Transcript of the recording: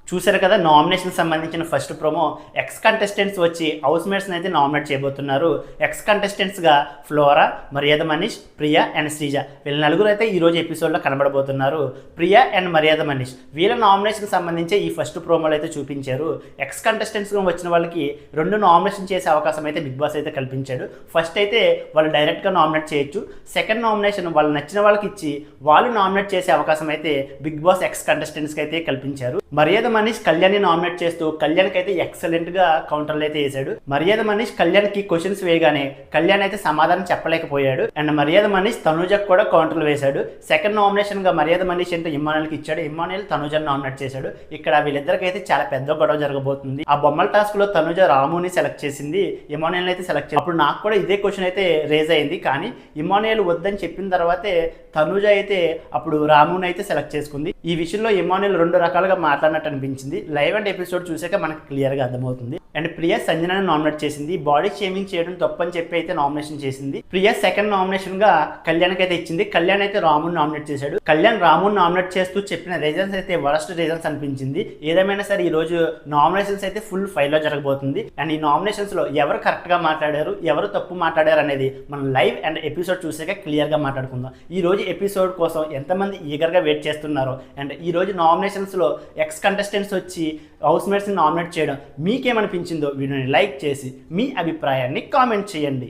చూసారు కదా, నామినేషన్ సంబంధించిన ఫస్ట్ ప్రోమో. ఎక్స్ కంటెస్టెంట్స్ వచ్చి హౌస్ మేట్స్ని అయితే నామినేట్ చేయబోతున్నారు. ఎక్స్ కంటెస్టెంట్స్గా ఫ్లోరా, మర్యాద మనీష్, ప్రియా అండ్ శ్రీజ వీళ్ళ నలుగురు అయితే ఈరోజు ఎపిసోడ్లో కనబడబోతున్నారు. ప్రియా అండ్ మర్యాద మనీష్ వీళ్ళ నామినేషన్కి సంబంధించి ఈ ఫస్ట్ ప్రోమోలు అయితే చూపించారు. ఎక్స్ కంటెస్టెంట్స్గా వచ్చిన వాళ్ళకి 2 నామినేషన్ చేసే అవకాశం అయితే బిగ్ బాస్ అయితే కల్పించాడు. ఫస్ట్ అయితే వాళ్ళు డైరెక్ట్గా నామినేట్ చేయొచ్చు. సెకండ్ నామినేషన్ వాళ్ళు నచ్చిన వాళ్ళకి ఇచ్చి వాళ్ళు నామినేట్ చేసే అవకాశం అయితే బిగ్ బాస్ ఎక్స్ కంటెస్టెంట్స్కి అయితే కల్పించారు. మర్యాద మనీష్ కళ్యాణ్ని నామినేట్ చేస్తూ కళ్యాణ్కి అయితే ఎక్సలెంట్గా కౌంటర్లు అయితే వేశాడు. మర్యాద మనీష్ కళ్యాణ్కి క్వశ్చన్స్ వేయగానే కళ్యాణ్ అయితే సమాధానం చెప్పలేకపోయాడు. అండ్ మర్యాద మనీష్ తనుజకు కూడా కౌంటర్లు వేశాడు. సెకండ్ నామినేషన్గా మర్యాద మనీష్ అంటే ఇమ్మానుయల్కి ఇచ్చాడు. ఇమ్మానుయల్ తనుజను నామినేట్ చేశాడు. ఇక్కడ వీళ్ళిద్దరికైతే చాలా పెద్ద గొడవ జరగబోతుంది. ఆ బొమ్మల టాస్క్లో తనుజ రాముని సెలెక్ట్ చేసింది, ఇమ్మానుయల్ అయితే సెలెక్ట్ చేసింది. అప్పుడు నాకు కూడా ఇదే క్వశ్చన్ అయితే రేజ్ అయింది. కానీ ఇమ్మానుయల్ వద్దని చెప్పిన తర్వాతే తనుజ అయితే అప్పుడు రాముని అయితే సెలెక్ట్ చేసుకుంది. ఈ విషయంలో ఇమ్మానుయల్ 2 రకాలుగా మాట్లాడినట్టు అనిపించింది. లైవ్ అండ్ ఎపిసోడ్ చూసాక మనకు క్లియర్గా అర్థమవుతుంది. అండ్ ప్రియా సంజనాని నామినేట్ చేసింది. బాడీ షేమింగ్ చేయడం తప్పని చెప్పి అయితే నామినేషన్ చేసింది. ప్రియా సెకండ్ నామినేషన్ గా కళ్యాణ్కి అయితే ఇచ్చింది. కళ్యాణ్ అయితే రాముని నామినేట్ చేశాడు. కళ్యాణ్ రాముని నామినేట్ చేస్తూ చెప్పిన రీజన్స్ అయితే వరస్ట్ రీజన్స్ అనిపించింది. ఏదేమైనా సరే ఈ రోజు నామినేషన్స్ అయితే ఫుల్ ఫైల్లో జరగబోతుంది. అండ్ ఈ నామినేషన్స్ లో ఎవరు కరెక్ట్ గా మాట్లాడారు, ఎవరు తప్పు మాట్లాడారు అనేది మనం లైవ్ అండ్ ఎపిసోడ్ చూసాక క్లియర్ గా మాట్లాడుకుందాం. ఈ రోజు ఎపిసోడ్ కోసం ఎంతమంది ఈగర్ గా వెయిట్ చేస్తున్నారో, అండ్ ఈ రోజు నామినేషన్స్ లో ఎక్స్ కంటెస్టెంట్స్ వచ్చి హౌస్ మేట్స్ ని నామినేట్ చేయడం మీకేమనిపించిందో వీడియోని లైక్ చేసి మీ అభిప్రాయాన్ని కామెంట్ చేయండి.